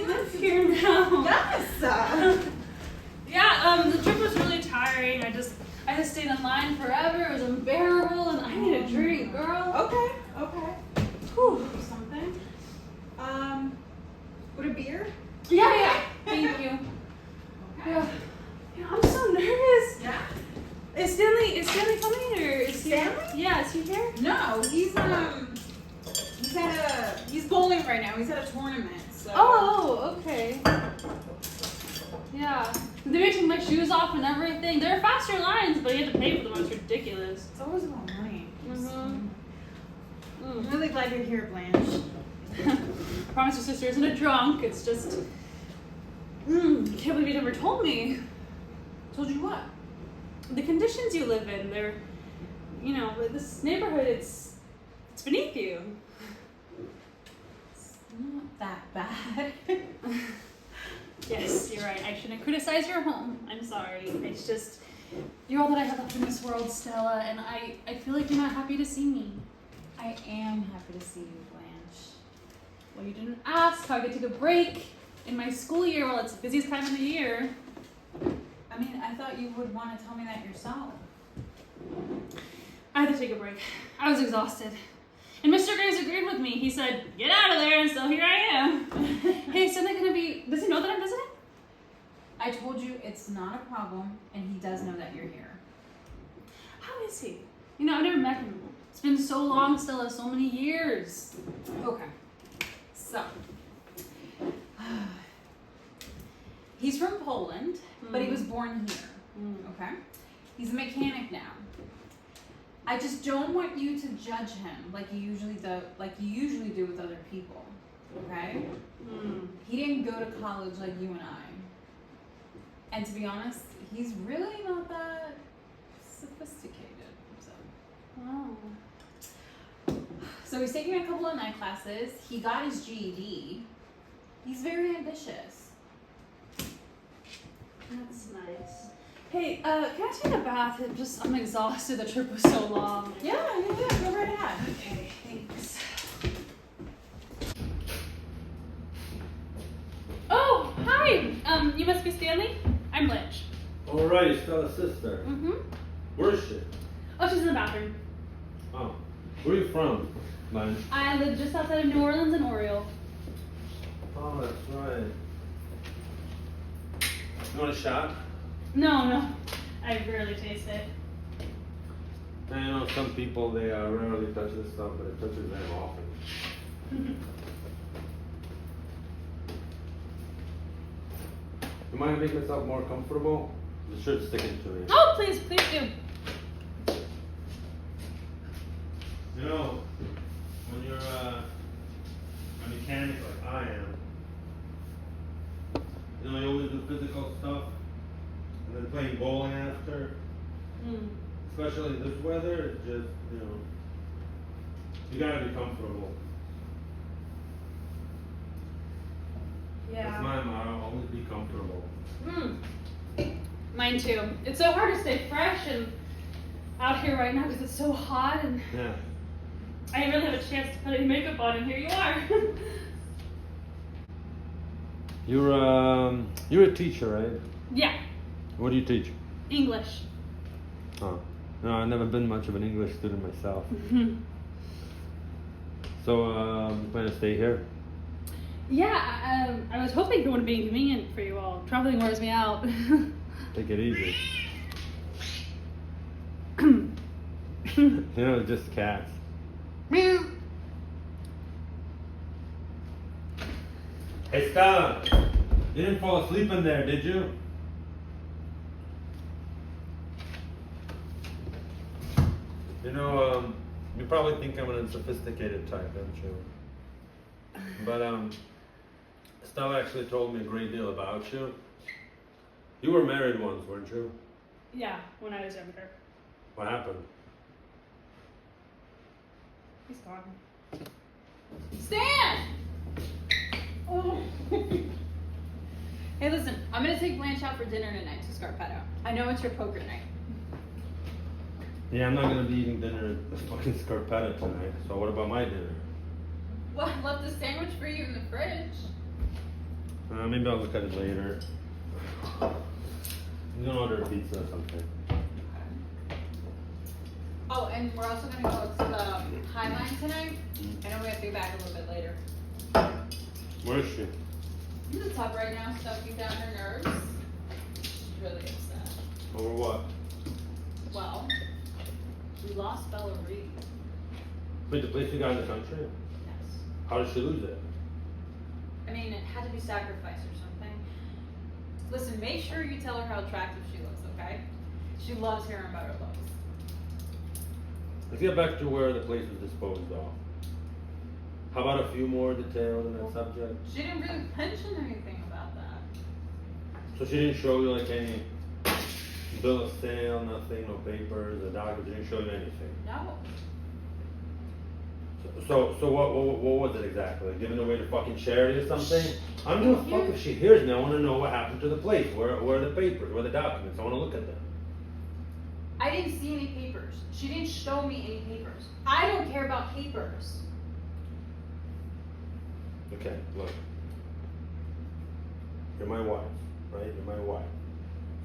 live here now. Yes. The trip was really tiring. I just stayed in line forever. It was unbearable, and I need a drink, girl. Okay. Whew. Something. Would a beer? Yeah. Thank you. Okay. Yeah, I'm so nervous. Yeah. Is Stanley coming, or is he? Stanley? Yeah, is he here? No, he's bowling right now. He's at a tournament. So. Oh, okay. Yeah. They made me take my shoes off and everything. They're faster lines, but you have to pay for them. It's ridiculous. It's always about money. Mm-hmm. I'm really glad you're here, Blanche. Promise your sister isn't a drunk. It's just. I can't believe you never told me. Told you what? The conditions you live in, they're, this neighborhood, it's beneath you. It's not that bad. Yes, you're right. I shouldn't criticize your home. I'm sorry. It's just, you're all that I have left in this world, Stella, and I feel like you're not happy to see me. I am happy to see you, Blanche. Well, you didn't ask how I could take a break in my school year while it's the busiest time of the year. I mean, I thought you would want to tell me that yourself. I had to take a break. I was exhausted. And Mr. Graves agreed with me. He said, get out of there, and so here I am. Hey, is Stanley gonna be, does he know that I'm visiting? I told you it's not a problem, and he does know that you're here. How is he? I've never met him. It's been so long, Stella, so many years. Okay. So, he's from Poland, but he was born here. Okay? He's a mechanic now. I just don't want you to judge him like you usually do with other people. Okay? He didn't go to college like you and I. And to be honest, he's really not that sophisticated. So he's taking a couple of night classes. He got his GED. He's very ambitious. That's nice. Hey, can I take a bath? I'm exhausted. The trip was so long. Yeah, go right ahead. Okay, thanks. Oh, hi. You must be Stanley? I'm Blanche. All right, Stella's sister. Mm-hmm. Where is she? Oh, she's in the bathroom. Oh, where are you from, Blanche? I live just outside of New Orleans in Oriole. Oh, that's right. You want a shot? No. I rarely taste it. Some people, they rarely touch this stuff, but it touches them often. You mind making yourself more comfortable? The shirt's sticking to me. Oh, please do. When you're a mechanic like I am, you always do physical stuff, and then playing bowling after. Especially this weather, it's just, you gotta be comfortable. Yeah. That's my motto, always be comfortable. Mine too. It's so hard to stay fresh and out here right now because it's so hot, and Yeah. I didn't really have a chance to put any makeup on, and here you are. You're a teacher, right? Yeah, What do you teach? English. Oh. No, I've never been much of an English student myself. So, you plan to stay here? Yeah, I was hoping it wouldn't be inconvenient for you all. Traveling wears me out. Take it easy. Just cats. Hey, Stella, you didn't fall asleep in there, did you? You probably think I'm an unsophisticated type, don't you? But, Stella actually told me a great deal about you. You were married once, weren't you? Yeah, when I was younger. What happened? He's gone. Stan! Oh. Hey, listen, I'm gonna take Blanche out for dinner tonight to Scarpetta. I know it's your poker night. Yeah, I'm not gonna be eating dinner at fucking Scarpetta tonight, so what about my dinner? Well, I left a sandwich for you in the fridge. Maybe I'll look at it later. I'm gonna order a pizza or something. Oh, and we're also gonna go to the High Line tonight. I know we have to be back a little bit later. Where is she? In the tub right now, stoking down her nerves. She's really upset. Over what? Well, we lost Bella Reed. Wait, the place you got in the country? Yes. How did she lose it? I mean, it had to be sacrificed or something. Listen, make sure you tell her how attractive she looks, okay? She loves hearing about her looks. Let's get back to where the place was disposed of. How about a few more details on that subject? She didn't really mention anything about that. So she didn't show you like any bill of sale, nothing, no papers, a document, didn't show you anything? No. So what was it exactly? Like giving away to fucking charity or something? I don't give a fuck if she hears me. I want to know what happened to the place. Where are the papers? Where are the documents? I want to look at them. I didn't see any papers. She didn't show me any papers. I don't care about papers. Okay, look. You're my wife, right? You're my wife.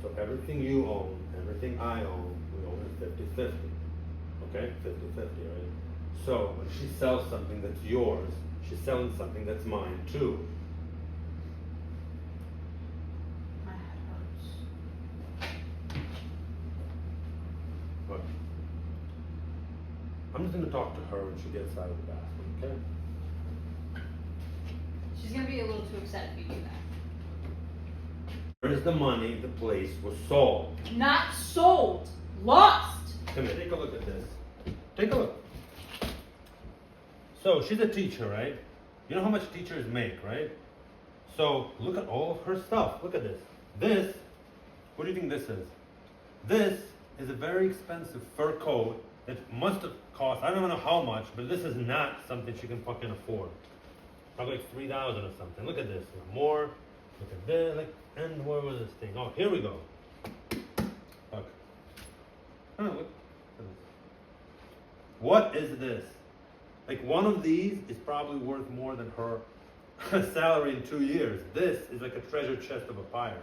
So everything you own, everything I own, we own it 50-50. Okay? 50-50, right? So when she sells something that's yours, she's selling something that's mine too. My head hurts. Look. I'm just gonna talk to her when she gets out of the bathroom, okay? She's gonna be a little too upset if you do that. Where's the money the place was sold? Not sold. Lost. Come here, take a look at this. Take a look. So she's a teacher, right? You know how much teachers make, right? So look at all of her stuff. Look at this. This, what do you think this is? This is a very expensive fur coat that must have cost, I don't know how much, but this is not something she can fucking afford. Probably like 3,000 or something. Look at this. More. Look at this. Like, and where was this thing? Oh, here we go. Look. Oh, look. What is this? Like one of these is probably worth more than her salary in 2 years. This is like a treasure chest of a pirate.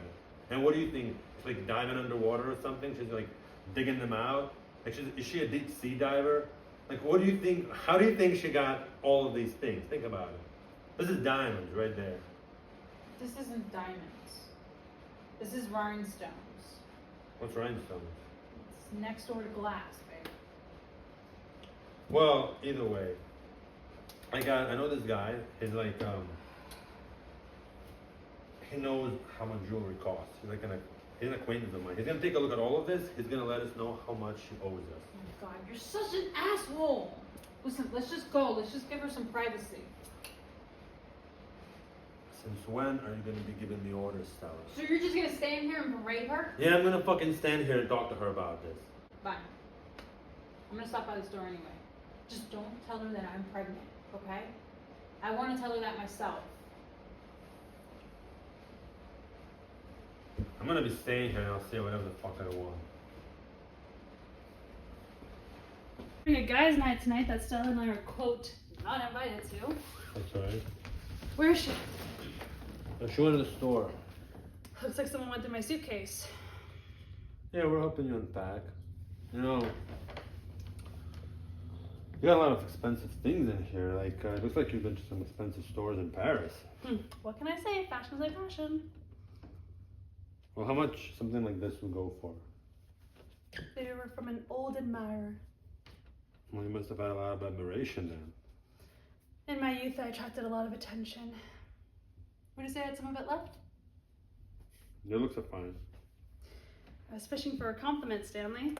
And what do you think? It's like diving underwater or something? She's like digging them out? Like is she a deep sea diver? Like what do you think? How do you think she got all of these things? Think about it. This is diamonds right there. This isn't diamonds. This is rhinestones. What's rhinestones? It's next door to glass, babe. Well, either way. I know this guy. He's like, he knows how much jewelry costs. He's an acquaintance of mine. He's gonna take a look at all of this. He's gonna let us know how much she owes us. Oh my God, you're such an asshole. Listen, let's just go. Let's just give her some privacy. Since when are you gonna be giving me orders, Stella? So you're just gonna stay in here and berate her? Yeah, I'm gonna fucking stand here and talk to her about this. Fine. I'm gonna stop by the store anyway. Just don't tell her that I'm pregnant, okay? I want to tell her that myself. I'm gonna be staying here and I'll say whatever the fuck I want. Having a guys' night tonight that Stella and I are, quote, not invited to. That's right. Where is she? She went to the store. Looks like someone went through my suitcase. Yeah, we're helping you unpack. You know, you got a lot of expensive things in here. Like, it looks like you've been to some expensive stores in Paris. What can I say? Fashion's like fashion. Well, how much something like this would go for? They were from an old admirer. Well, you must have had a lot of admiration then. In my youth, I attracted a lot of attention. Would you say I had some of it left? Your looks are fine. I was fishing for a compliment, Stanley.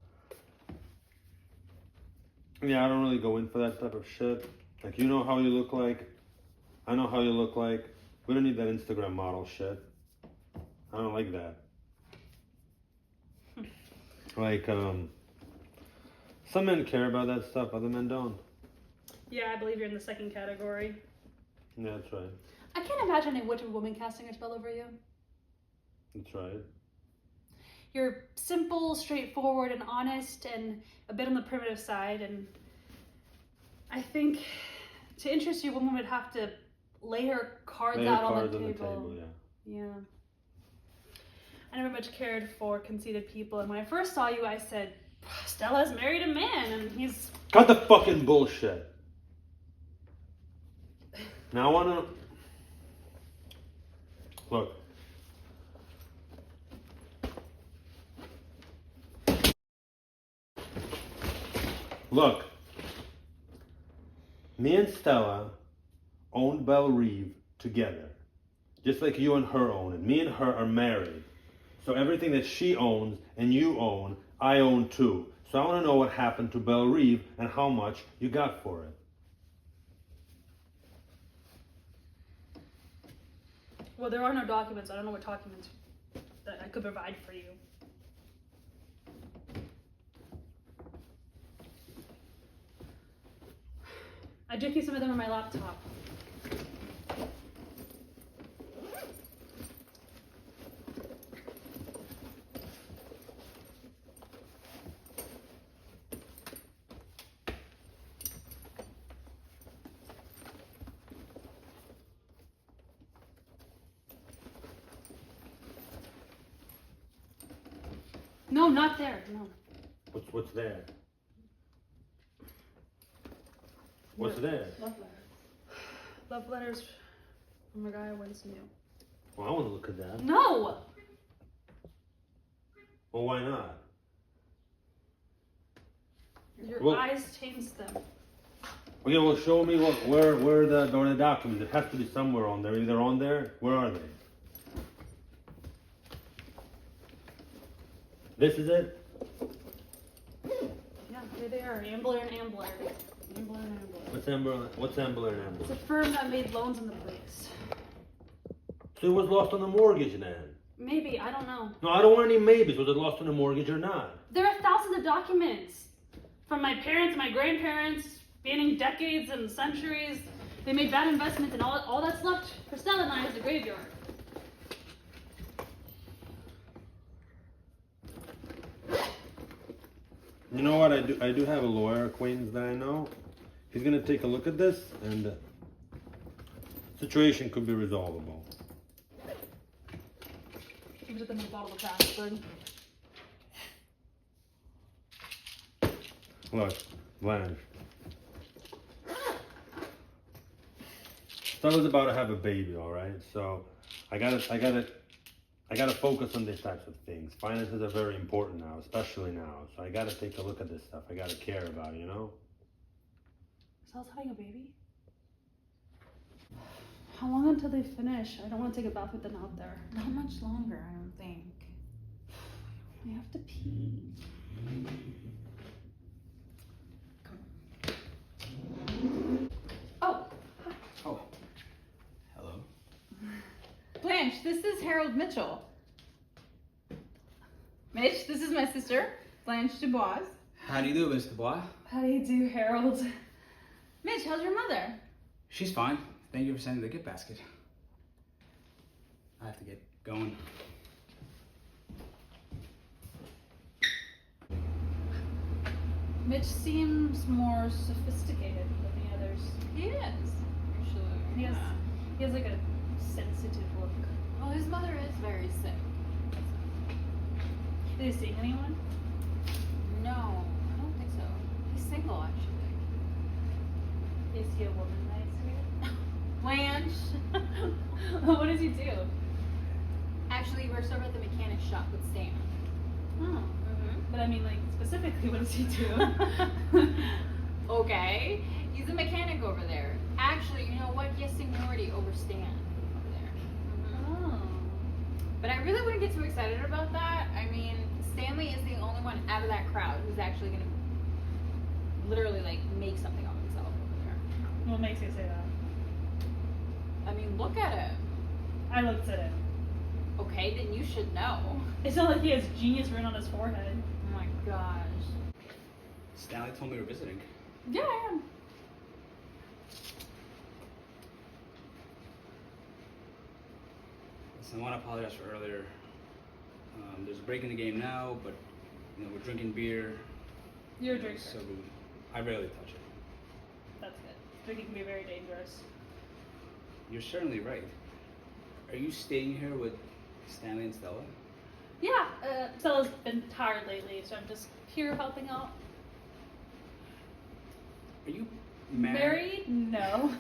Yeah, I don't really go in for that type of shit. Like, you know how you look like. I know how you look like. We don't need that Instagram model shit. I don't like that. Like, some men care about that stuff, other men don't. Yeah, I believe you're in the second category. Yeah, that's right. I can't imagine a Witcher woman casting her spell over you. That's right. You're simple, straightforward, and honest, and a bit on the primitive side, and I think to interest you, a woman would have to lay her cards out on the table. Yeah. Yeah. I never much cared for conceited people, and when I first saw you, I said, Stella's married a man, and he's... Cut the fucking bullshit. Now I wanna... Look. Look. Me and Stella owned Belle Reve together. Just like you and her own it. Me and her are married. So everything that she owns and you own, I own too. So I want to know what happened to Belle Reve and how much you got for it. Well, there are no documents. I don't know what documents that I could provide for you. I did keep some of them on my laptop. No, not there. No. What's there? What's there? Love letters. Love letters from a guy I once knew. Well, I want to look at that. No! Well, why not? Your eyes changed them. Okay, well, show me where the documents. It has to be somewhere on there. Either on there. Where are they? This is it? Yeah, here they are. Ambler and Ambler. Ambler and Ambler. What's Ambler and It's Ambler? a firm that made loans on the place. So it was lost on the mortgage then? Maybe, I don't know. No, I don't want any maybes. Was it lost on the mortgage or not? There are thousands of documents from my parents, my grandparents, spanning decades and centuries. They made bad investments, and all that's left for Stella and I is the graveyard. You know what? I do have a lawyer acquaintance that I know. He's gonna take a look at this, and the situation could be resolvable. Give it to them in a bottle of password. Look, Blanche. Stella's about to have a baby, all right? So I gotta focus on these types of things. Finances are very important now, especially now. So I gotta take a look at this stuff. I gotta care about it, you know? Stella's having a baby? How long until they finish? I don't want to take a bath with them out there. Not much longer, I don't think. I have to pee. Oh, Oh. Hello. Blanche, this is Harold Mitchell. Mitch, this is my sister, Blanche Dubois. How do you do, Miss Dubois? how do you do, Harold? Mitch, how's your mother? She's fine. Thank you for sending the gift basket. I have to get going. Mitch seems more sophisticated than the others. He is, actually. He has like a sensitive look. Well, his mother is very sick. Did he see anyone? No, I don't think so. He's single, actually. Is he a womanizer? Blanche. What does he do? Actually, we're over at the mechanic shop with Stan. Oh. But I mean, like, specifically, what does he do? Okay. He's a mechanic over there. Actually, you know what? He has seniority over Stan over there. Oh. But I really wouldn't get too excited about that. I mean, Stanley is the only one out of that crowd who's actually going to literally, like, make something of himself over there. What makes you say that? I mean, look at him. I looked at him. Okay, then you should know. It's not like he has genius written on his forehead. Oh my gosh. Stanley told me you were visiting. Yeah, I am. Listen, I want to apologize for earlier. There's a break in the game now, but you know we're drinking beer. You're a drinker. So rude. I rarely touch it. That's good. Drinking can be very dangerous. You're certainly right. Are you staying here with Stanley and Stella? Yeah, Stella's been tired lately, so I'm just here helping out. Are you married? Married? No.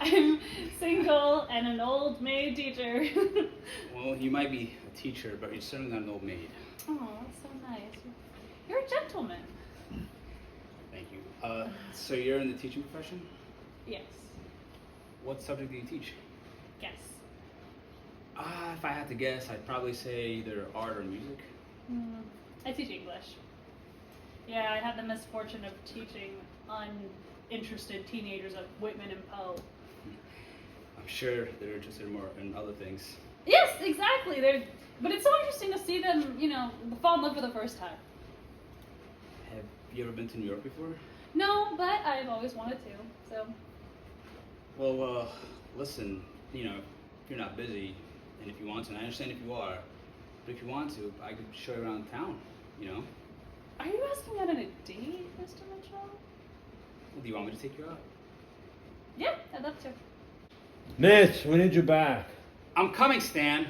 I'm single and an old maid teacher. Well, you might be a teacher, but you're certainly not an old maid. Oh, that's so nice. You're a gentleman. Thank you. So you're in the teaching profession? Yes. What subject do you teach? Yes. If I had to guess, I'd probably say either art or music. I teach English. Yeah, I had the misfortune of teaching uninterested teenagers of Whitman and Poe. I'm sure they're interested more in other things. Yes, exactly. But it's so interesting to see them, fall in love for the first time. Have you ever been to New York before? No, but I've always wanted to, so. Well, listen, if you're not busy, and if you want to, and I understand if you are, but if you want to, I could show you around town, Are you asking out on a date, Mr. Mitchell? Well, do you want me to take you out? Yeah, I'd love to. Mitch, we need you back. I'm coming, Stan.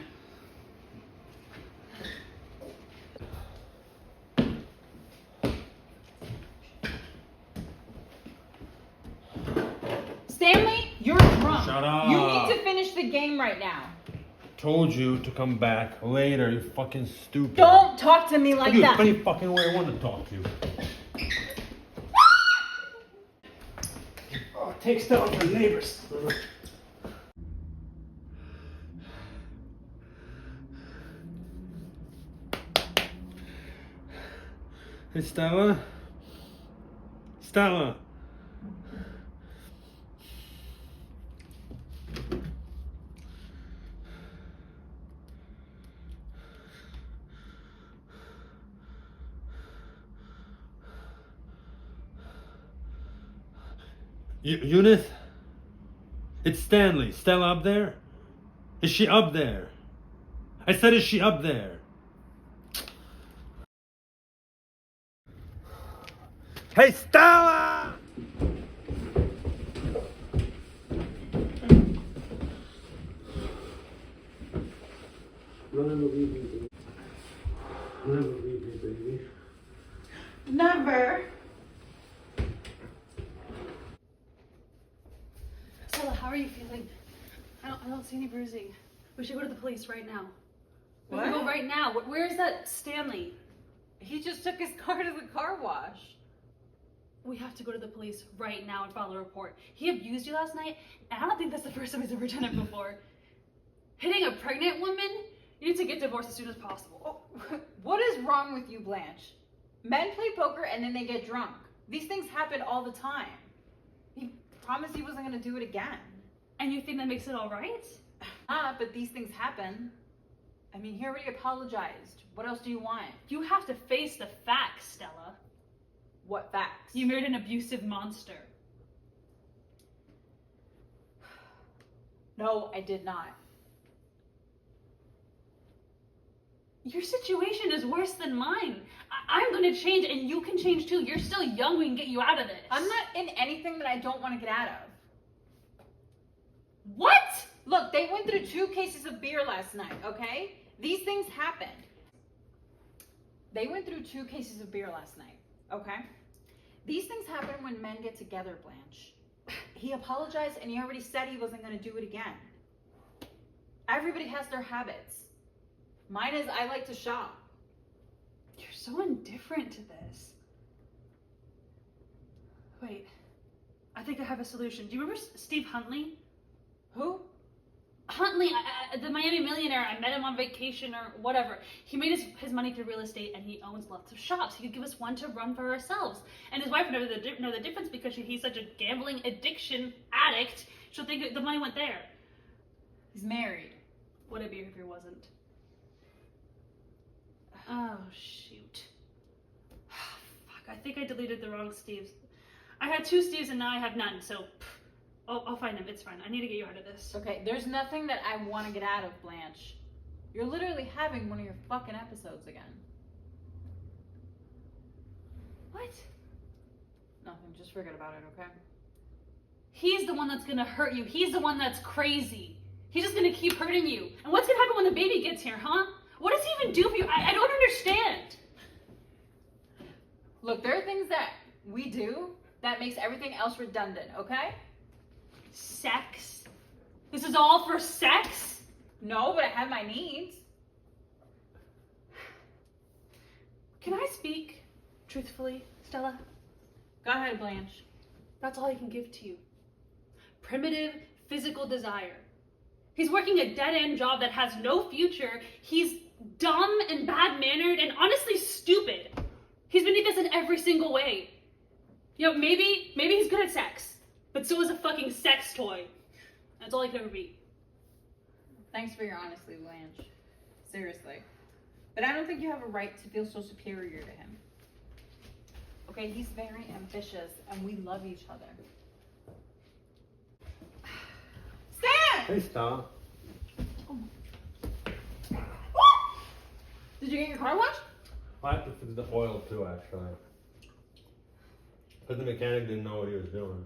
Stanley, you're drunk. Shut up. You need to finish the game right now. Told you to come back later, you fucking stupid. Don't talk to me like You that. funny fucking way I want to talk to you. Oh, take Stella from the neighbors. Hey, Stella? Stella? Eunice? It's Stanley. Stella up there? Is she up there? I said, is she up there? Hey, Stella! Never leave me, baby. Never leave me, baby. Never. Stella, how are you feeling? I don't see any bruising. We should go to the police right now. We What? can go right now. Where's that Stanley? He just took his car to the car wash. We have to go to the police right now and file a report. He abused you last night, and I don't think that's the first time he's ever done it before. Hitting a pregnant woman? You need to get divorced as soon as possible. Oh, what is wrong with you, Blanche? Men play poker and then they get drunk. These things happen all the time. He promised he wasn't going to do it again. And you think that makes it all right? But these things happen. I mean, he already apologized. What else do you want? You have to face the facts, Stella. What facts? You married an abusive monster. No, I did not. Your situation is worse than mine. I'm going to change, and you can change too. You're still young. We can get you out of this. I'm not in anything that I don't want to get out of. What? Look, they went through 2 cases of beer last night, okay? These things happened. They went through 2 cases of beer last night, okay? These things happen when men get together, Blanche. He apologized and he already said he wasn't going to do it again. Everybody has their habits. Mine is I like to shop. You're so indifferent to this. Wait, I think I have a solution. Do you remember Steve Huntley? Who? Huntley, the Miami millionaire. I met him on vacation or whatever. He made his money through real estate, and he owns lots of shops. He could give us one to run for ourselves. And his wife would know the difference because he's such a gambling addiction addict. She'll think the money went there. He's married. Would it be if he wasn't? Oh, shoot. Fuck, I think I deleted the wrong Steves. I had 2 Steves and now I have none, so I'll find him. It's fine. I need to get you out of this. Okay, there's nothing that I want to get out of, Blanche. You're literally having one of your fucking episodes again. What? Nothing, just forget about it, okay? He's the one that's gonna hurt you. He's the one that's crazy. He's just gonna keep hurting you. And what's gonna happen when the baby gets here, huh? What does he even do for you? I don't understand. Look, there are things that we do that makes everything else redundant, okay? Sex? This is all for sex? No, but I have my needs. Can I speak truthfully, Stella? Go ahead, Blanche. That's all he can give to you. Primitive physical desire. He's working a dead-end job that has no future. He's dumb and bad-mannered and honestly stupid. He's beneath us in every single way. You know, maybe he's good at sex, but so is a fucking sex toy. That's all he could ever be. Thanks for your honesty, Blanche. Seriously. But I don't think you have a right to feel so superior to him. Okay, he's very ambitious and we love each other. Stan! Hey, Star. Did you get your car washed? I have to fix the oil too, actually. Because the mechanic didn't know what he was doing.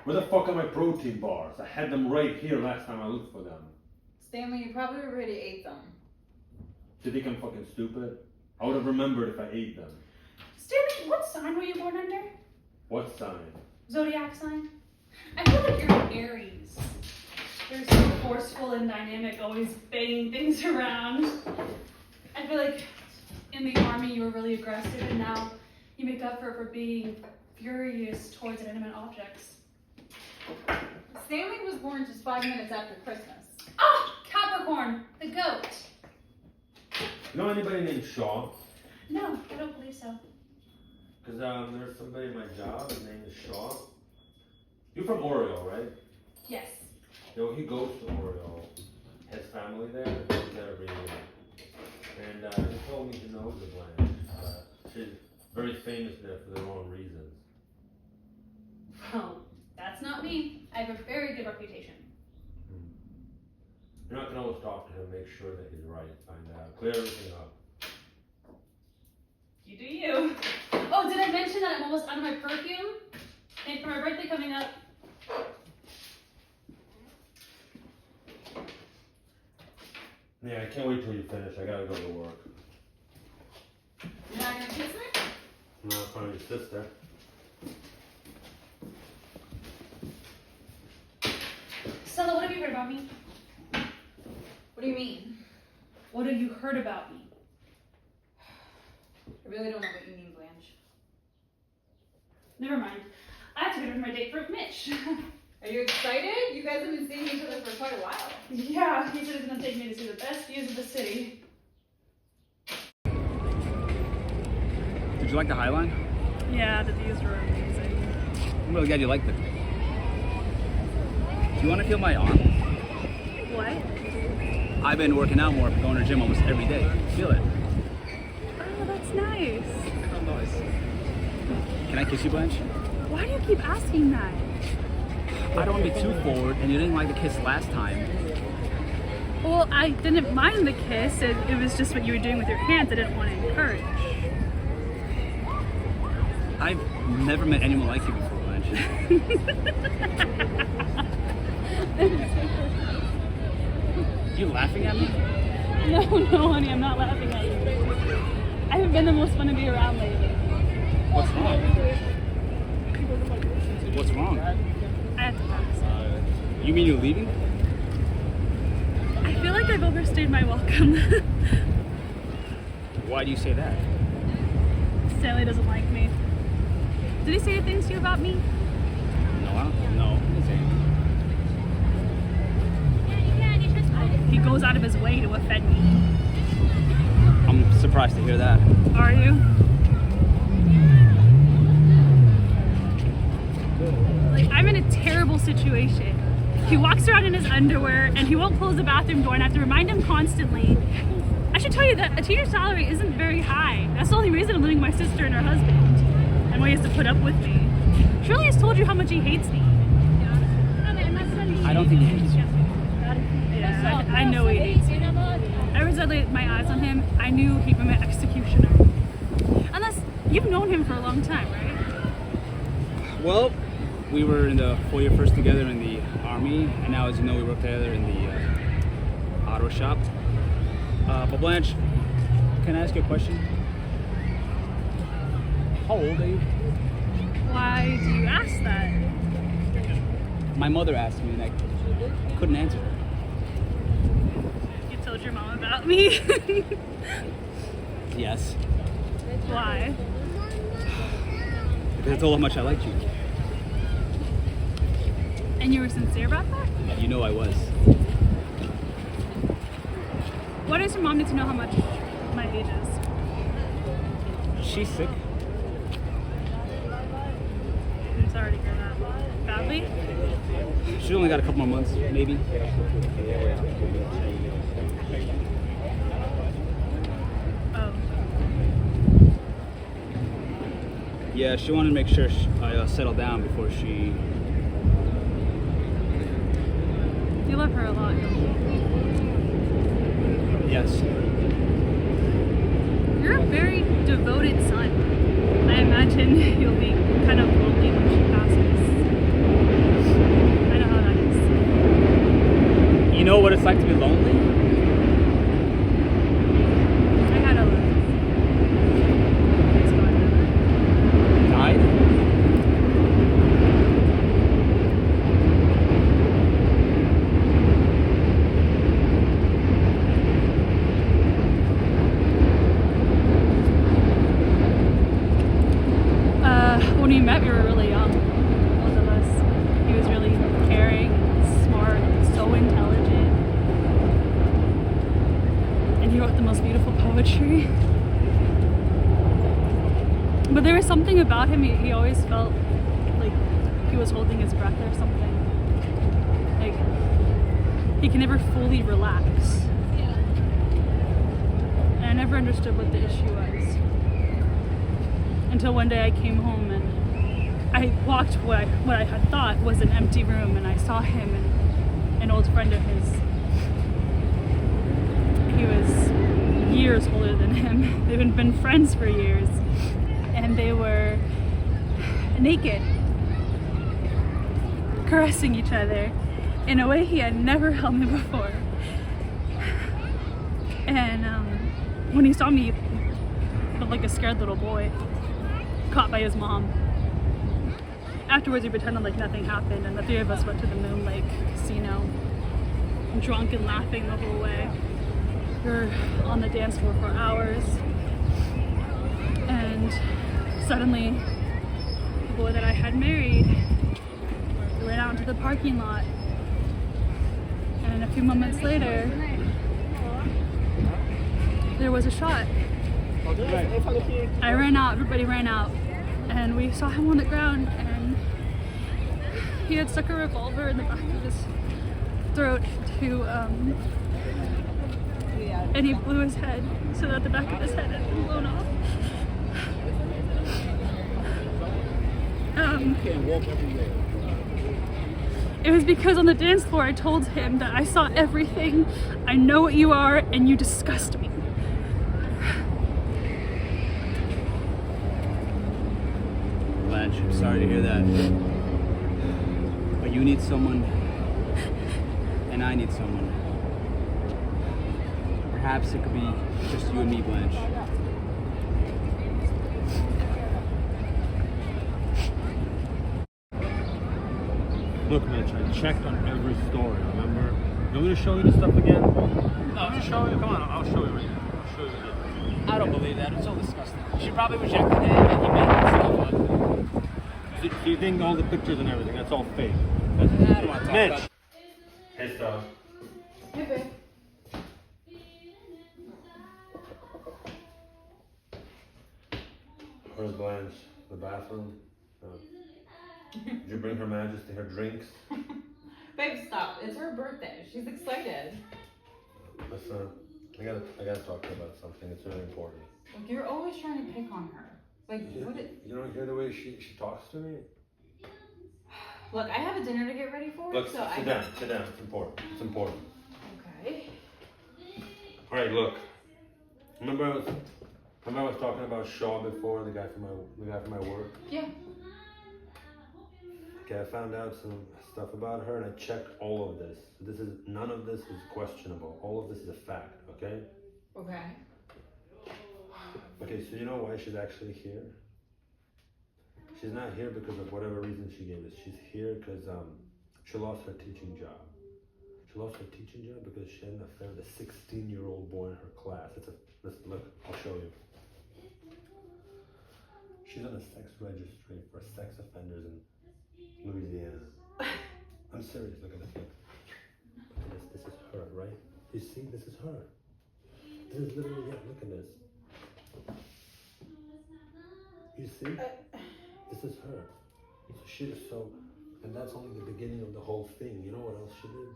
Where the fuck are my protein bars? I had them right here last time I looked for them. Stanley, you probably already ate them. Do you think I'm fucking stupid? I would have remembered if I ate them. Stanley, what sign were you born under? What sign? Zodiac sign? I feel like you're an Aries. You're so forceful and dynamic, always banging things around. I feel like in the army you were really aggressive and now you make up for being furious towards inanimate objects. Stanley was born just 5 minutes after Christmas. Ah! Capricorn, the goat. You know anybody named Shaw? No, I don't believe so. Because there's somebody in my job, his name is Shaw. You're from Oriole, right? Yes. Yo, he goes to Oriole. His family there, he's there every year. And he told me he knows the Blanche. She's very famous there for the wrong reasons. Oh, that's not me. I have a very good reputation. You're not gonna always talk to him, make sure that he's right, find out, clear everything up. You do you. Oh, did I mention that I'm almost out of my perfume? And for my birthday coming up. Yeah, I can't wait till you finish. I gotta go to work. You're not gonna kiss me? I'm not in front of your sister. Stella, what have you heard about me? What do you mean? What have you heard about me? I really don't know what you mean, Blanche. Never mind. I have to go to my date for Mitch. Are you excited? You guys have been seeing each other for quite a while. Yeah, he said he's gonna take me to see the best views of the city. Did you like the High Line? Yeah, the views were amazing. I'm really glad you liked it. Do you want to feel my arm? What? I've been working out more, going to the gym almost every day. Feel it. Oh, that's nice. Oh, nice. Can I kiss you, Blanche? Why do you keep asking that? I don't want to be too forward, and you didn't like the kiss last time. Well, I didn't mind the kiss. It was just what you were doing with your hands I didn't want to encourage. I've never met anyone like you before, Blanche. You laughing at me? No, honey, I'm not laughing at you. I haven't been the most fun to be around lately. What's wrong? What's wrong? I have to pass. You mean you're leaving? I feel like I've overstayed my welcome. Why do you say that? Stanley doesn't like me. Did he say things to you about me? No, I don't know. He goes out of his way to offend me. I'm surprised to hear that. Are you? Like, I'm in a terrible situation. He walks around in his underwear and he won't close the bathroom door and I have to remind him constantly. I should tell you that a teacher's salary isn't very high. That's the only reason I'm living with my sister and her husband. And why he has to put up with me. Surely he's told you how much he hates me. I don't think he hates you. Yeah, I know he hates me. ever since I laid my eyes on him, I knew he'd been an executioner. Unless you've known him for a long time, right? Well, we were in the 4-year first together in the army, and now, as you know, we work together in the auto shop. But Blanche, can I ask you a question? How old are you? Why do you ask that? My mother asked me, and I couldn't answer her. You told your mom about me? Yes, Why? because I told her how much I liked you. And you were sincere about that? You know I was. Why does your mom need to know how much my age is? She's sick. I'm sorry to hear that. Badly? She's only got a couple more months, maybe. Oh. Yeah, she wanted to make sure I settle down before she... You love her a lot, don't you? Yes. You're a very devoted son. I imagine you'll be kind of lonely when she passes. I know how that is. You know what it's like to be lonely? I had a Died? When we met, we were really young, both of us. He was really caring, smart, so intelligent. And he wrote the most beautiful poetry. But there was something about him, he always felt like he was holding his breath or something. Like, he can never fully relax. And I never understood what the issue was. Until one day I came home and I walked what I had thought was an empty room, and I saw him and an old friend of his. He was years older than him. They'd been friends for years, and they were naked, caressing each other in a way he had never held me before. And when he saw me, he looked like a scared little boy, caught by his mom. Afterwards, we pretended like nothing happened, and the three of us went to the Moon Lake Casino, drunk and laughing the whole way. We were on the dance floor for hours, and suddenly, the boy that I had married ran out into the parking lot, and a few moments later, there was a shot. I ran out, everybody ran out, and we saw him on the ground, and he had stuck a revolver in the back of his throat and he blew his head so that the back of his head had been blown off. It was because on the dance floor I told him that I saw everything, I know what you are, and you disgust me. Blanche, I'm sorry to hear that. But you need someone, and I need someone. Perhaps it could be just you and me, Blanche. Look, Mitch, I checked on every story, remember? You want me to show you the stuff again? No, I'll show you. Come on, I'll show you right now. I'll show you again. I don't believe that. It's so disgusting. She probably rejected him and he made that stuff up. So you think all the pictures and everything, that's all fake? I don't want to talk Mitch! about Hey, stuff. Hey, babe. Where's Blanche? The bathroom? Did you bring Her Majesty her drinks? Babe, stop. It's her birthday. She's excited. Listen, I gotta talk to her about something. It's really important. Look, you're always trying to pick on her. Like, what it... You don't hear the way she talks to me? Look, I have a dinner to get ready for. Look, so sit down. It's important. It's important. Okay. All right, look. Remember I was talking about Shaw before, the guy from my work. Yeah. Okay, I found out some stuff about her, and I checked all of this. None of this is questionable. All of this is a fact. Okay. Okay. Okay, so you know why she's actually here? She's not here because of whatever reason she gave us. She's here because she lost her teaching job. She lost her teaching job because she had an affair with a 16-year-old boy in her class. Listen, look, I'll show you. She's on a sex registry for sex offenders in Louisiana. I'm serious, look at this, look. Look at this is her, right? You see, this is her. This is literally, yeah, look at this. You see? This is her. And that's only the beginning of the whole thing. You know what else she did?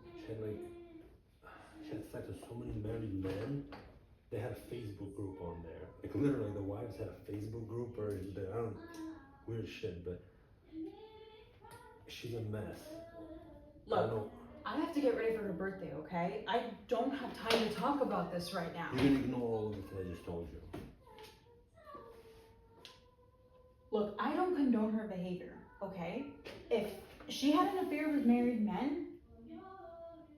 She had sex with so many married men. They had a Facebook group on there. Like literally, the wives had a Facebook group, or weird shit. But she's a mess. Look, I have to get ready for her birthday. Okay? I don't have time to talk about this right now. You can ignore all of it that I just told you. Look, I don't condone her behavior. Okay? If she had an affair with married men,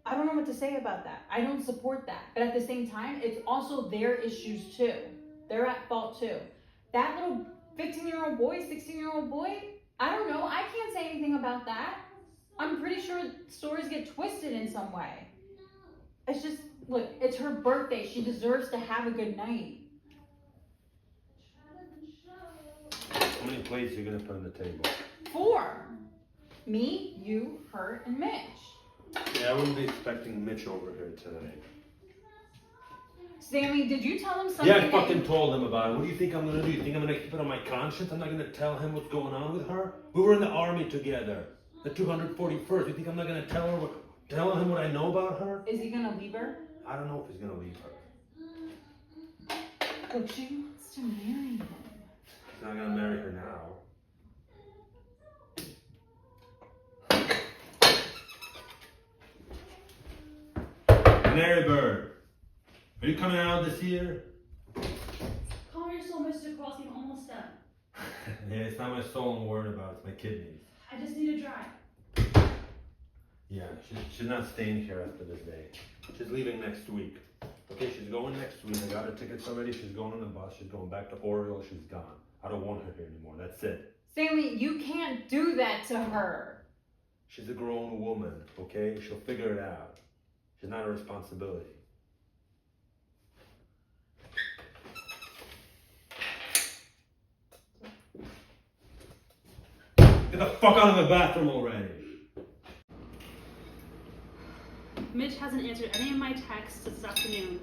I don't know what to say about that. I don't support that. But at the same time, it's also their issues too. They're at fault too. That little 15-year-old boy, 16-year-old boy, I don't know. I can't say anything about that. I'm pretty sure stories get twisted in some way. It's just, look, it's her birthday. She deserves to have a good night. How many plates are you gonna put on the table? 4. Me, you, her, and Mitch. Yeah, I wouldn't be expecting Mitch over here tonight. Stanley, did you tell him something? Yeah, I fucking told him about it. What do you think I'm gonna do? You think I'm gonna keep it on my conscience? I'm not gonna tell him what's going on with her? We were in the army together, the 241st. You think I'm not gonna tell him what I know about her? Is he gonna leave her? I don't know if he's gonna leave her. Look, she wants to marry him. He's not gonna marry her now. Canary Bird, are you coming out this year? Calm your soul, Mr. Kowalski. I'm almost done. Yeah, it's not my soul I'm worried about, it's my kidneys. I just need a dry. Yeah, she's not staying here after this day. She's leaving next week. Okay, she's going next week. I got her tickets already. She's going on the bus. She's going back to Oriole. She's gone. I don't want her here anymore. That's it. Stanley, you can't do that to her. She's a grown woman, okay? She'll figure it out. She's not a responsibility. Get the fuck out of the bathroom already. Mitch hasn't answered any of my texts this afternoon,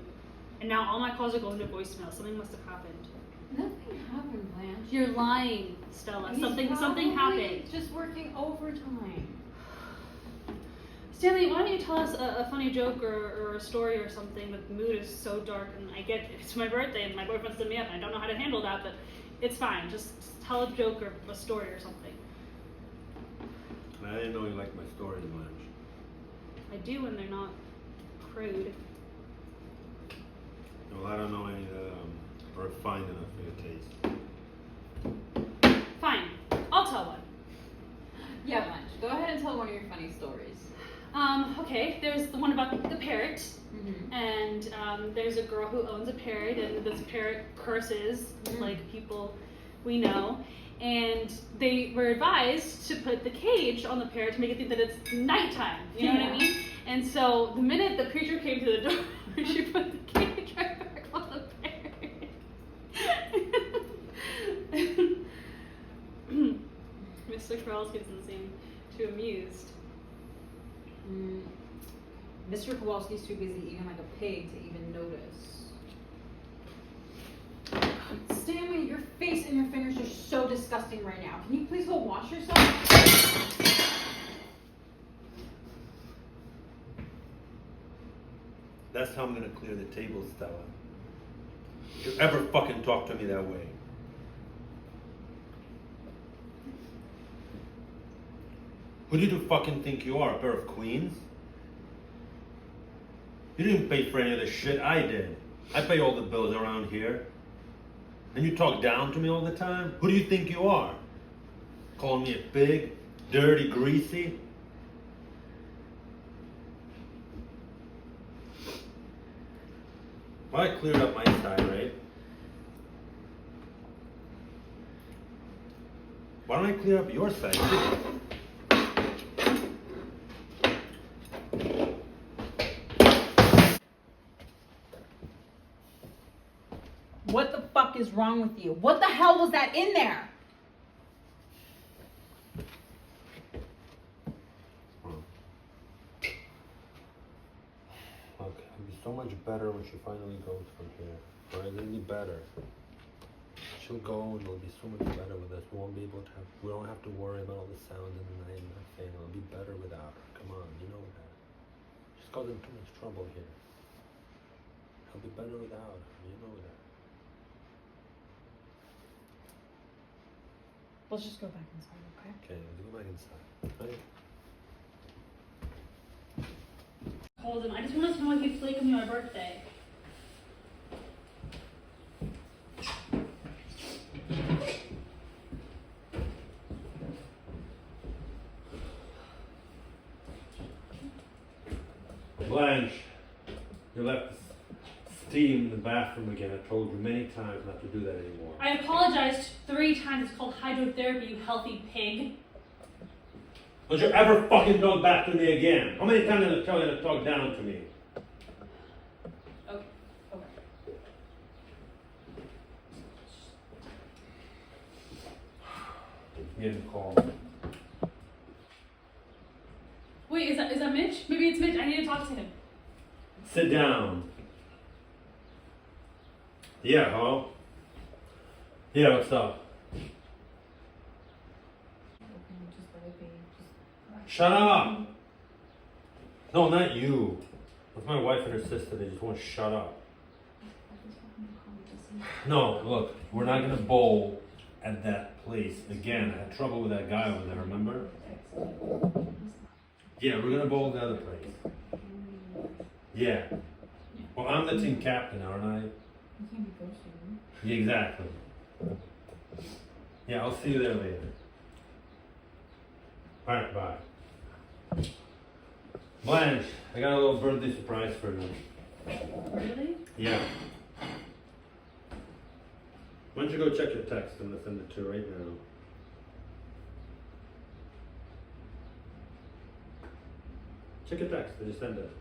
and now all my calls are going to voicemail. Something must have happened. Nothing happened, Blanche. You're lying, Stella. He's Something probably happened. just working overtime. Stanley, why don't you tell us a funny joke or a story or something? The mood is so dark, and I get it's my birthday, and my boyfriend's sent me up, and I don't know how to handle that, but it's fine. Just tell a joke or a story or something. I didn't know you liked my stories, Blanche. I do when they're not crude. Well, I don't know any that are refined enough for your taste. Fine, I'll tell one. Yeah, Blanche, go ahead and tell one of your funny stories. Okay, there's the one about the parrot, Mm-hmm. and there's a girl who owns a parrot, and this parrot curses like people we know, and they were advised to put the cage on the parrot to make it think that it's nighttime, you know what I mean? And so the minute the creature came to the door, she put the cage right back on the parrot. Mr. Kowalski doesn't seem too amused. Mr. Kowalski's too busy eating like a pig to even notice. Stanley, your face and your fingers are so disgusting right now. Can you please go wash yourself? That's how I'm gonna clear the table, Stella. If you ever fucking talk to me that way. Who do you fucking think you are? A pair of queens? You didn't pay for any of this shit, I did. I pay all the bills around here. And you talk down to me all the time? Who do you think you are? Calling me a pig? Dirty, greasy? Well, I cleared up my side, right? Why don't I clear up your side too? What the fuck is wrong with you? What the hell was that in there? Look, it'll be so much better when she finally goes from here. Right? It'll be better. She'll go and it'll be so much better with us. We won't be able to have, we don't have to worry about all the sounds in the night and nothing. It'll be better without her. Come on, you know that. She's causing too much trouble here. It'll be better without her. You know that. Let's just go back inside, okay? Okay, let's go back inside. Right? Hold him. I just want to know why he's flaking me on my birthday. Blanche, you left steam in the bathroom again. I told you many times not to do that anymore. I apologized 3 times. It's called hydrotherapy, you healthy pig. Don't you ever fucking talk back to me again. How many times did I tell you to talk down to me? Okay. Okay. Getting called. Wait, is that Mitch? Maybe it's Mitch. I need to talk to him. Sit down. Yeah, hello? Yeah, what's up? Shut up! No, not you. That's my wife and her sister. They just want to shut up. No, look, we're not gonna bowl at that place again. I had trouble with that guy over there, remember? Yeah, we're gonna bowl at the other place. Yeah. Well, I'm the team captain, aren't I? You can't be ghosting. Yeah, exactly. Yeah, I'll see you there later. Alright, bye. Blanche, I got a little birthday surprise for you. Really? Yeah. Why don't you go check your text? I'm gonna send it to you right now. Check your text. I just sent it.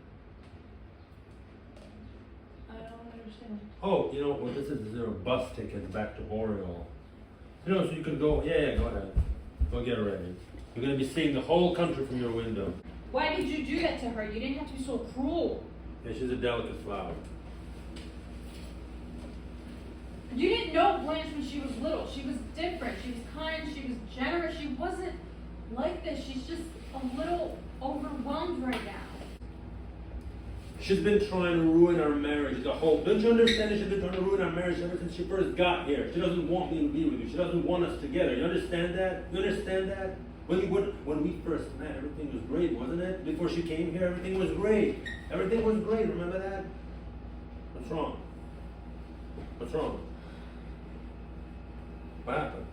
I don't understand. Oh, you know what this is? There are bus tickets back to Boreal. You know, so you can go. Yeah, go ahead. Go get ready. You're gonna be seeing the whole country from your window. Why did you do that to her? You didn't have to be so cruel. Yeah, she's a delicate flower. You didn't know Blanche when she was little. She was different. She was kind. She was generous. She wasn't like this. She's just a little overwhelmed right now. She's been trying to ruin our marriage. The whole. Don't you understand that she's been trying to ruin our marriage ever since she first got here? She doesn't want me to be with you. She doesn't want us together. You understand that? You understand that? When we first met, everything was great, wasn't it? Before she came here, everything was great. Everything was great. Remember that? What's wrong? What's wrong? What happened?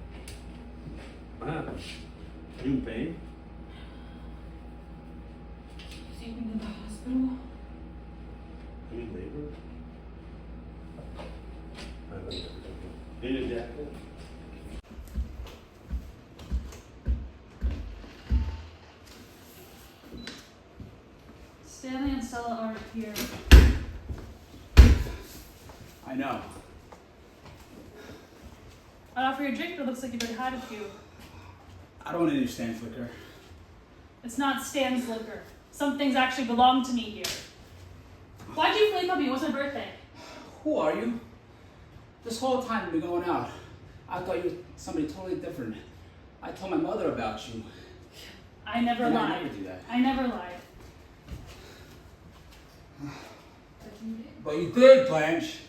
What happened? Are you in pain? So you've been to the hospital? Are you in labor? I don't know. Need a jacket? Stanley and Stella aren't here. I know. I'd offer you a drink, but it looks like you've already had a few. I don't understand liquor. It's not Stan's liquor. Some things actually belong to me here. Why'd you flake on me? It was my birthday. Who are you? This whole time we've been going out, I thought you were somebody totally different. I told my mother about you. I never And lied. I never do that. I never lied. But you did, Blanche.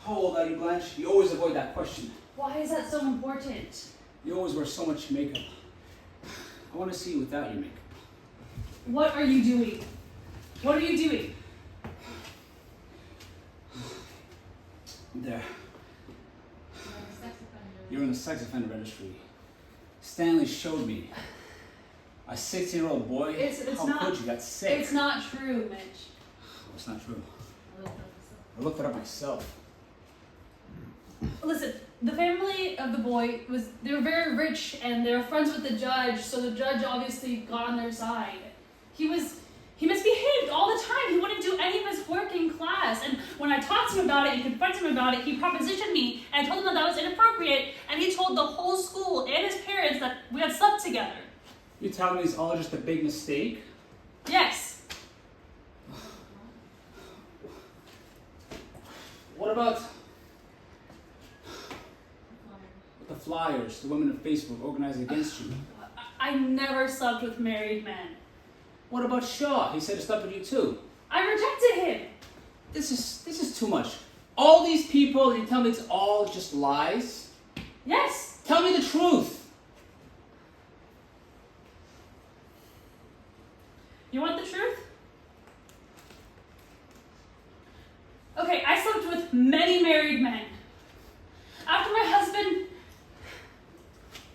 How old are you, Blanche? You always avoid that question. Why is that so important? You always wear so much makeup. I want to see you without your makeup. What are you doing? What are you doing? There. You're in the sex offender registry. Stanley showed me. A 16-year-old boy? It's How not, could you? Got sick. It's not true, Mitch. Oh, it's not true. I looked it up myself. Listen, the family of the boy they were very rich and they were friends with the judge, so the judge obviously got on their side. He misbehaved all the time. He wouldn't do any of his work in class. And when I talked to him about it and confronted him about it, he propositioned me and I told him that was inappropriate, and he told the whole school and his parents that we had slept together. You telling me it's all just a big mistake? Yes. What about the flyers, the women on Facebook organizing against you? I never slept with married men. What about Shaw? He said he slept with you too. I rejected him. This is too much. All these people, and you tell me it's all just lies? Yes. Tell me the truth. You want the truth? Okay, I slept with many married men. After my husband,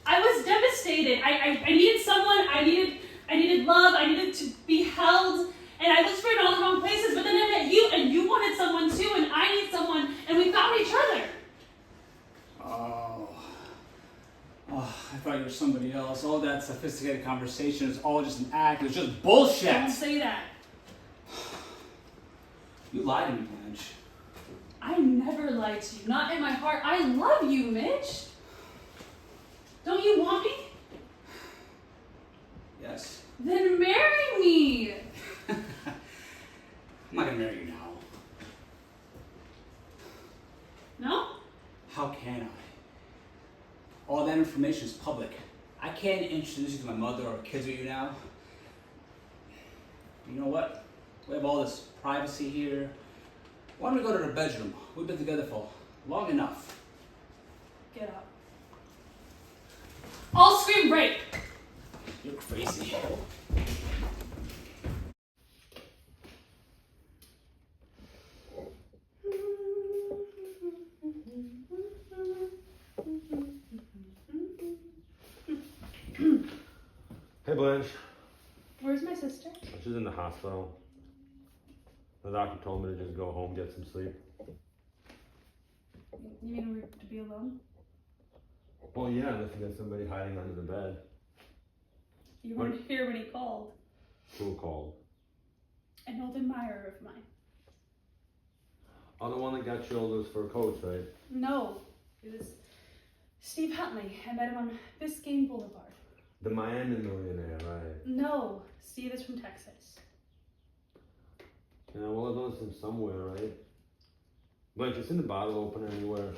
I was devastated. I needed someone, I needed love, I needed to be held, and I looked for it in all the wrong places, but then I met you, and you wanted someone too, and I need someone, and we found each other. Oh, I thought you were somebody else. All that sophisticated conversation is all just an act. It was just bullshit. Don't say that. You lied to me, Blanche. I never lied to you, not in my heart. I love you, Mitch. Don't you want me? Yes. Then marry me. I'm not gonna marry you now. No? How can I? All that information is public. I can't introduce you to my mother or kids with you now. You know what? We have all this privacy here. Why don't we go to the bedroom? We've been together for long enough. Get up. I'll scream rape. You're crazy. Hey Blanche, Where's my sister? she's in the hospital. The doctor told me to just go home, get some sleep. You mean to be alone? Well, yeah, unless you got somebody hiding under the bed. You weren't here when he called. Who called? An old admirer of mine. Oh, the one that got you all those fur coats, right? No, it was Steve Huntley. I met him on Biscayne Boulevard. The Miami millionaire, right? No, Steve is from Texas. Yeah, well, I've noticed him somewhere, right? Blanche, it's in the bottle opener anywhere.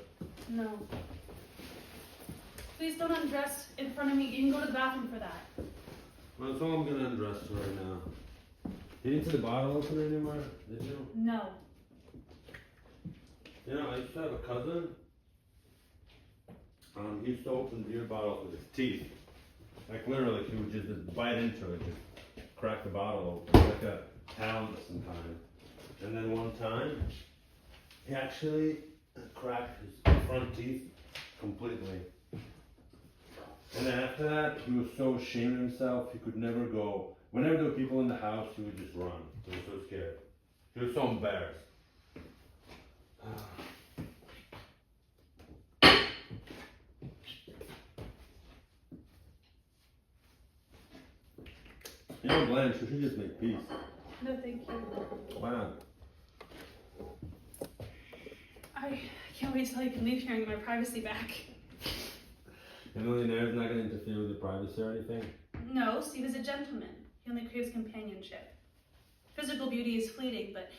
No. Please don't undress in front of me. You can go to the bathroom for that. Well, that's all I'm gonna undress right now. You didn't see the bottle opener anywhere, did you? No. You know, I used to have a cousin. He used to open beer bottles with his teeth. Like literally, he would just bite into it, just crack the bottle open, like a talent of some kind. And then one time, he actually cracked his front teeth completely. And then after that, he was so ashamed of himself, he could never go. Whenever there were people in the house, he would just run. He was so scared. He was so embarrassed. You know, Blanche, we should just make peace. No, thank you. Why not? I can't wait till I can leave here and get my privacy back. The millionaire's not going to interfere with your privacy or anything? No, Steve is a gentleman. He only craves companionship. Physical beauty is fleeting, but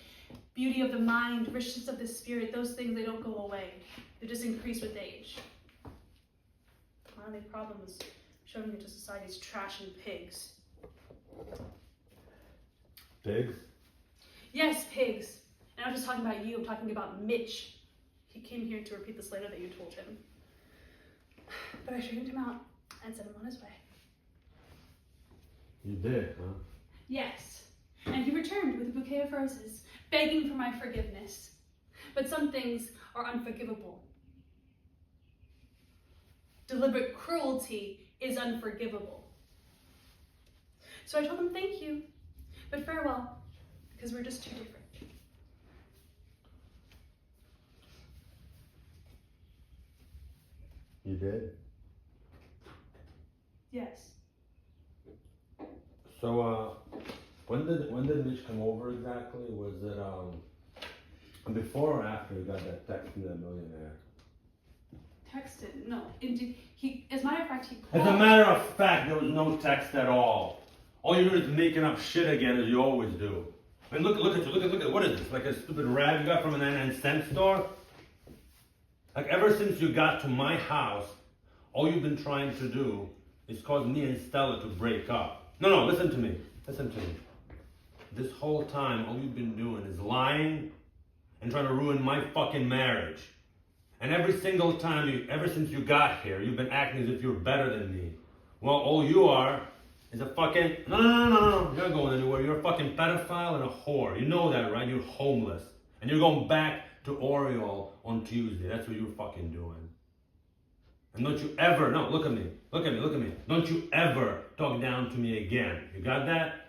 beauty of the mind, richness of the spirit, those things, they don't go away. They just increase with age. My only problem is showing it to society's trash and pigs. Pigs? Yes, pigs. And I'm just talking about you. I'm talking about Mitch. He came here to repeat this letter that you told him. But I straightened him out and sent him on his way. You did, huh? Yes. And he returned with a bouquet of roses, begging for my forgiveness. But some things are unforgivable. Deliberate cruelty is unforgivable. So I told him thank you, but farewell, because we're just too different. You did? Yes. So, when did Mitch come over exactly? Was it before or after he got that text from that millionaire? Texted? No. Indeed, as a matter of fact, he called. As a matter of fact, there was no text at all. All you do is making up shit again, as you always do. I mean, look at you. Look at what is this? Like a stupid rag you got from an 99-cent store? Like ever since you got to my house, all you've been trying to do is cause me and Stella to break up. No, listen to me. Listen to me. This whole time, all you've been doing is lying and trying to ruin my fucking marriage. And every single time, ever since you got here, you've been acting as if you're better than me. Well, all you are is a fucking... No. You're not going anywhere. You're a fucking pedophile and a whore. You know that, right? You're homeless. And you're going back to Oriole on Tuesday. That's what you're fucking doing. And don't you ever... No, look at me. Look at me. Don't you ever talk down to me again. You got that?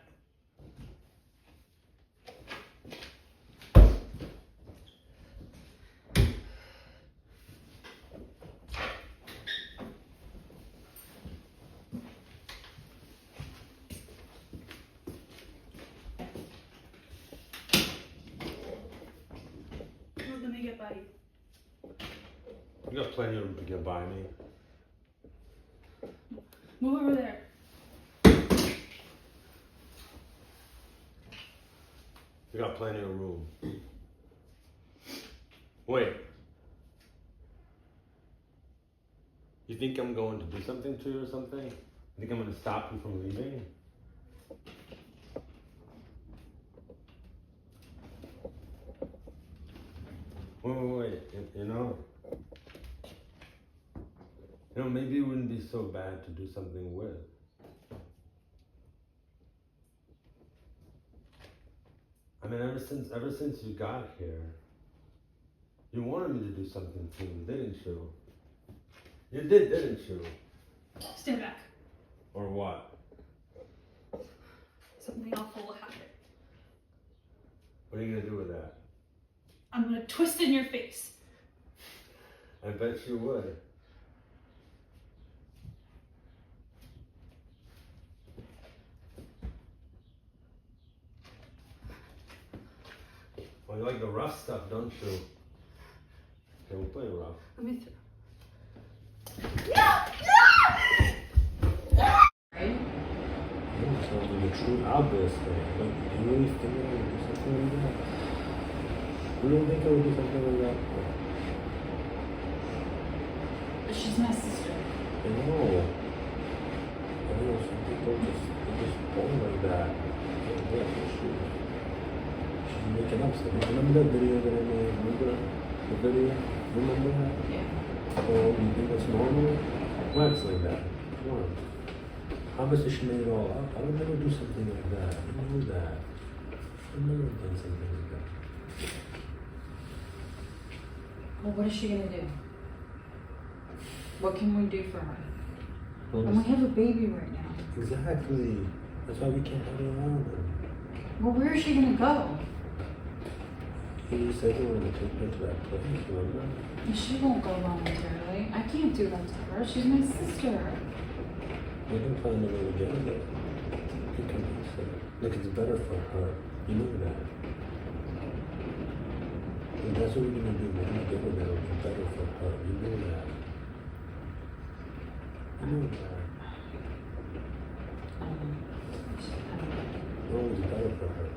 Let me get by you. You got plenty of room to get by me. Move over there. You got plenty of room. Wait. You think I'm going to do something to you or something? You think I'm going to stop you from leaving? Wait. You know, maybe it wouldn't be so bad to do something with. I mean, ever since you got here, you wanted me to do something to you, didn't you? You did, didn't you? Stand back. Or what? Something awful will happen. What are you gonna do with that? I'm gonna twist in your face. I bet you would. Well, you like the rough stuff, don't you? Okay, we'll play rough. Let me through. It's not the true obvious thing. Like, do you really think I would do something like that? You don't think I would do something like that? But she's my sister. I know, some people they're just born like that. Yeah, she's making up stuff. Remember that video that I made? Remember the video? Remember that? Yeah. Oh, you think that's normal? Why it's like that? Come on. Obviously she made it all up. I would never do something like that. I know that. I've never done something like that. Well, what is she gonna do? What can we do for her? Well, And we have a baby right now. exactly. That's why we can't have it around her. Well, where is she gonna go? He said he wanted to take her to that place, remember? She won't go voluntarily. I can't do that to her. She's my sister. We can find a way to get it. You can fix it. Look, it's better for her. You know that. And that's what we're gonna do. We're gonna get her there. It'll be better for her. You know that. You know that. No, it's better for her.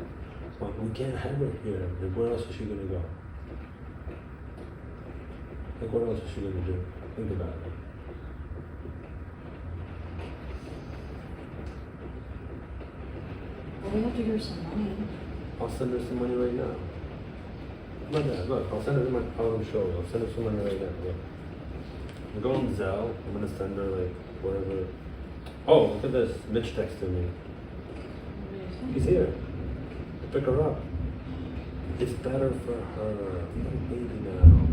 But we can't have her here. Then where else is she gonna go? Like, what else is she gonna do? Think about it. Well, we have to give her some money. I'll send her some money right now. How about that? Look, I'll send her my phone show. I'll send her some money right now. Look. I'm going to Zelle. I'm gonna send her like whatever. Oh, look at this. Mitch texted me. He's here. Pick her up. It's better for her. We got a baby now.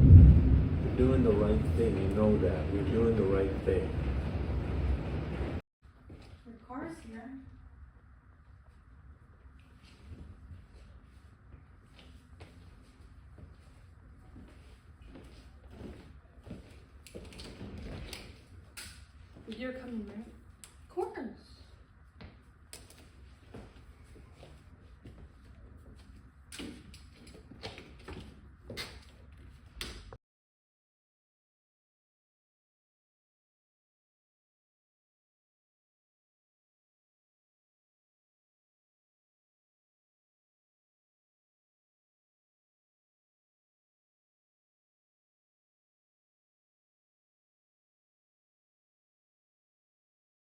You're doing the right thing. You know that. You're doing the right thing. Your car's here. You're coming, right?